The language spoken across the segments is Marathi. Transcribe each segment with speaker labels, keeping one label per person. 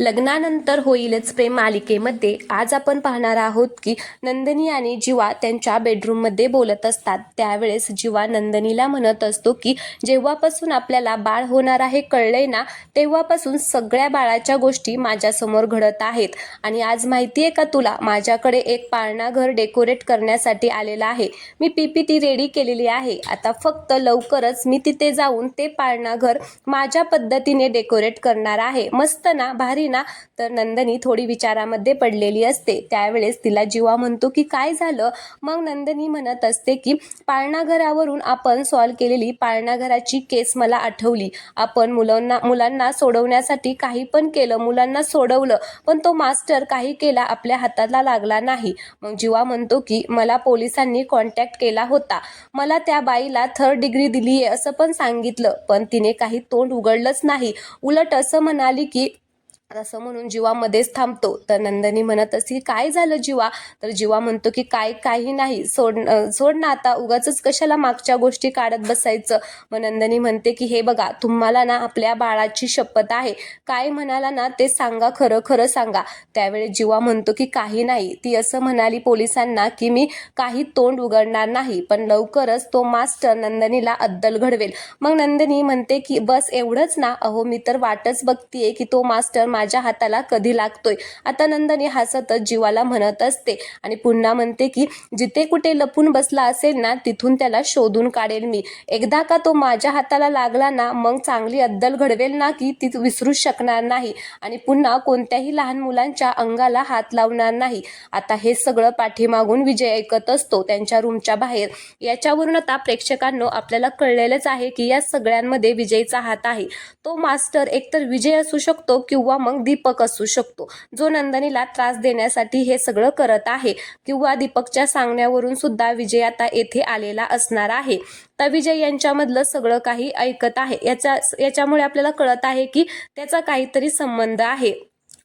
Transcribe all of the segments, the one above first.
Speaker 1: लग्नानंतर होईलच प्रेम मालिकेमध्ये आज आपण पाहणार आहोत की नंदिनी आणि जीवा त्यांच्या बेडरूममध्ये बोलत असतात. त्यावेळेस जीवा नंदिनीला म्हणत असतो की जेव्हापासून आपल्याला बाळ होणार आहे कळलंय ना, तेव्हापासून सगळ्या बाळाच्या गोष्टी माझ्यासमोर घडत आहेत आणि आज माहितीये का तुला, माझ्याकडे एक पाळणा घर डेकोरेट करण्यासाठी आलेला आहे. मी पीपीटी रेडी केलेली आहे. आता फक्त लवकरच मी तिथे जाऊन ते पाळणा घर माझ्या पद्धतीने डेकोरेट करणार आहे. मस्त ना, भारी ना. तर नंदिनी थोडी विचारामध्ये पडलेली असते. त्यावेळेस तिला जीवा म्हणतो की काय झालं. मग नंदिनी म्हणत असते की पाळणाघरावरून आपण सॉल्व्ह केलेली पाळणाघराची केस मला आठवली. आपण मुलांना सोडवण्यासाठी काही पण केलं, मुलांना सोडवलं, पण तो मास्टर काही केला आपल्या हाताला लागला नाही. मग जीवा म्हणतो की मला पोलिसांनी कॉन्टॅक्ट केला होता, मला त्या बाईला 3rd डिग्री दिलीये असं पण सांगितलं, पण तिने काही तोंड उघडलंच नाही. उलट असं म्हणाली की असं म्हणून जीवा मध्येच थांबतो. तर नंदिनी म्हणत असते काय झालं जीवा. तर जीवा म्हणतो की काही नाही, सोड ना आता, उगाच कशाला मागच्या गोष्टी काढत बसायचं. मग नंदिनी म्हणते की हे बघा, तुम्हाला ना आपल्या बाळाची शपथ आहे, काय म्हणाला ना ते सांगा, खरं खरं सांगा. त्यावेळी जीवा म्हणतो की काही नाही, ती असं म्हणाली पोलिसांना की मी काही तोंड उघडणार नाही, पण लवकरच तो मास्टर नंदिनीला अद्दल घडवेल. मग नंदिनी म्हणते की बस एवढंच ना, अहो मी तर वाटच बघतीये की तो मास्टर माझ्या हाताला कधी लागतोय. आता नंदिनी हसतच जीवाला म्हणत असते आणि पुन्हा म्हणते की जिथे कुठे लपून बसला असेल ना, तिथून त्याला शोधून काढेल मी. एकदा का तो माझ्या हाताला लागला ना, मग चांगली अद्दल घडवेल ना की ती विसरूच शकणार नाही आणि पुन्हा कोणत्याही लहान मुलांच्या अंगाला हात लावणार नाही. आता हे सगळं पाठीमागून विजय ऐकत असतो त्यांच्या रूमच्या बाहेर. याच्यावरून आता प्रेक्षकांनो आपल्याला कळलेलंच आहे की या सगळ्यांमध्ये विजयचा हात आहे. तो मास्टर एकतर विजय असू शकतो किंवा मग दीपक असू शकतो, जो नंदिनीला त्रास देण्यासाठी हे सगळं करत आहे, किंवा दीपकच्या सांगण्यावरून सुद्धा विजय आता येथे आलेला असणार आहे. तर विजय यांच्यामधलं सगळं काही ऐकत आहे. याच्यामुळे आपल्याला कळत आहे की त्याचा काहीतरी संबंध आहे,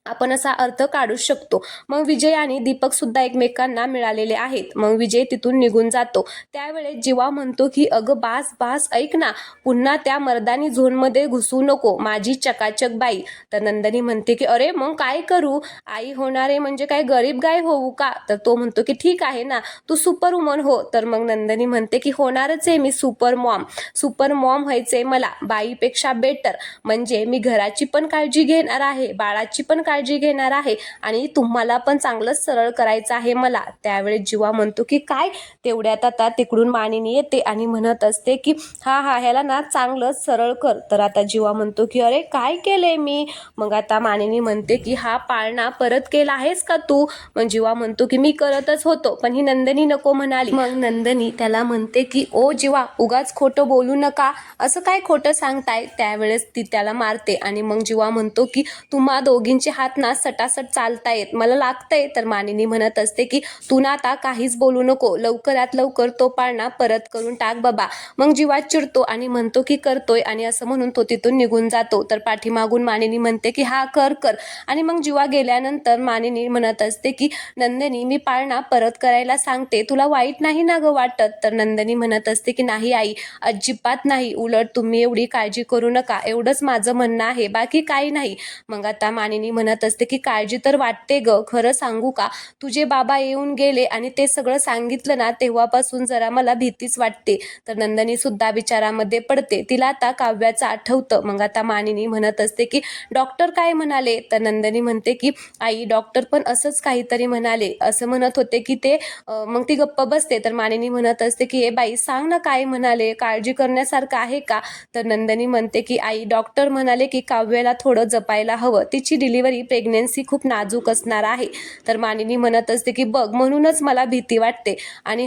Speaker 1: आपण असा अर्थ काढू शकतो. मग विजय आणि दीपक सुद्धा एकमेकांना मिळालेले आहेत. मग विजय तिथून निघून जातो. त्यावेळेस जीवा म्हणतो की अगं बास बास, ऐक ना, पुन्हा त्या मर्दानी झोनमध्ये घुसू नको, माझी चकाचक बाई. तर नंदिनी म्हणते की अरे मग काय करू, आई होणार आहे म्हणजे काय गरीब गाय होऊ का. तर तो म्हणतो की ठीक आहे ना, तू सुपर वुमन हो. तर मग नंदिनी म्हणते की होणारच आहे मी सुपर मॉम व्हायचंय मला, बाईपेक्षा बेटर. म्हणजे मी घराची पण काळजी घेणार आहे, बाळाची पण काळजी घेणार आहे आणि तुम्हाला पण चांगलं सरळ करायचं आहे मला. त्यावेळेस जीवा म्हणतो की काय. तेवढ्यात आता तिकडून मानिनी येते आणि म्हणत असते की हा ह्याला ना चांगलं सरळ कर. तर आता जीवा म्हणतो की अरे काय केलंय मी. मग आता मानिनी म्हणते की हा पाळणा परत केला आहेस का तू. मग जीवा म्हणतो की मी करतच होतो, पण ही नंदिनी नको म्हणाली. मग नंदिनी त्याला म्हणते की ओ जीवा, उगाच खोटं बोलू नका, असं काय खोटं सांगताय. त्यावेळेस ती त्याला मारते आणि मग जीवा म्हणतो की तुम्हा दोघींचे हात ना सटासट चालतायत, मला लागतंय. तर मानिनी म्हणत असते की तू ना आता काहीच बोलू नको, लवकरात लवकर तो पाळणा परत करून टाक बाबा. मग जीवा चिडतो आणि म्हणतो की करतोय, आणि असं म्हणून तो तिथून निघून जातो. तर पाठीमागून मानिनी म्हणते की हा कर. आणि मग जीवा गेल्यानंतर मानिनी म्हणत असते की नंदिनी, मी पाळणा परत करायला सांगते, तुला वाईट नाही ना ग वाटत. तर नंदिनी म्हणत असते की नाही आई, अजिबात नाही, उलट तुम्ही एवढी काळजी करू नका, एवढंच माझं म्हणणं आहे, बाकी काही नाही. मग आता मानिनी म्हणत असते की काळजी तर वाटते ग, खरं सांगू का, तुझे बाबा येऊन गेले आणि ते सगळं सांगितलं ना, तेव्हापासून जरा मला भीतीच वाटते. तर नंदिनी सुद्धा विचारामध्ये पडते, तिला आता काव्याचं आठवतं. मग आता मानिनी म्हणत असते की डॉक्टर काय म्हणाले. तर नंदिनी म्हणते की आई, डॉक्टर पण असंच काहीतरी म्हणाले, असं म्हणत होते की ते मग ती गप्प बसते. तर मानिनी म्हणत असते की ए बाई, सांग ना काय म्हणाले, काळजी करण्यासारखं आहे का. तर नंदिनी म्हणते की आई, डॉक्टर म्हणाले की काव्याला थोडं जपायला हवं, तिची डिलिव्हरी प्रेग्नेन्सी खूप नाजूक असणार आहे. तर मानिनी म्हणत असते की बघ, म्हणूनच मला भीती वाटते. आणि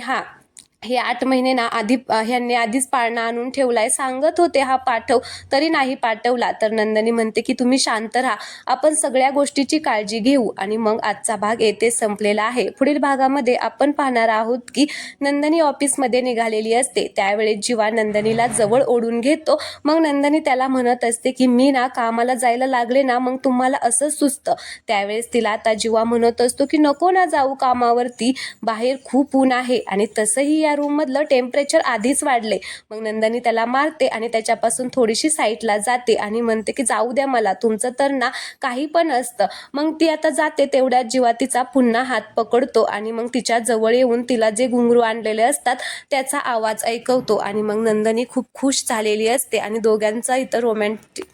Speaker 1: हे 8 महिने ना ह्यांनी आधीच पाळणा आणून ठेवलाय, सांगत होते हा पाठव, तरी नाही पाठवला. तर नंदिनी म्हणते की तुम्ही शांत राहा, आपण सगळ्या गोष्टीची काळजी घेऊ. आणि मग आजचा भाग येथे संपलेला आहे. पुढील भागामध्ये आपण पाहणार आहोत की नंदिनी ऑफिसमध्ये निघालेली असते. त्यावेळेस जीवा नंदिनीला जवळ ओढून घेतो. मग नंदिनी त्याला म्हणत असते की मी ना कामाला जायला लागले ना, मग तुम्हाला असं सुचतं. त्यावेळेस तिला आता जीवा म्हणत असतो की नको ना जाऊ कामावरती, बाहेर खूप ऊन आहे आणि तसंही त्या रूममधलं टेम्परेचर आधीच वाढले. मग नंदिनी त्याला मारते आणि त्याच्यापासून थोडीशी साईडला जाते आणि म्हणते की जाऊ द्या मला, तुमचं तर ना काही पण असतं. मग ती आता जाते, तेवढ्यात जीवा तिचा पुन्हा हात पकडतो आणि मग तिच्या जवळ येऊन तिला जे घुंगरू आणलेले असतात त्याचा आवाज ऐकवतो आणि मग नंदिनी खूप खुश झालेली असते आणि दोघांचा इथं रोमॅन्टिक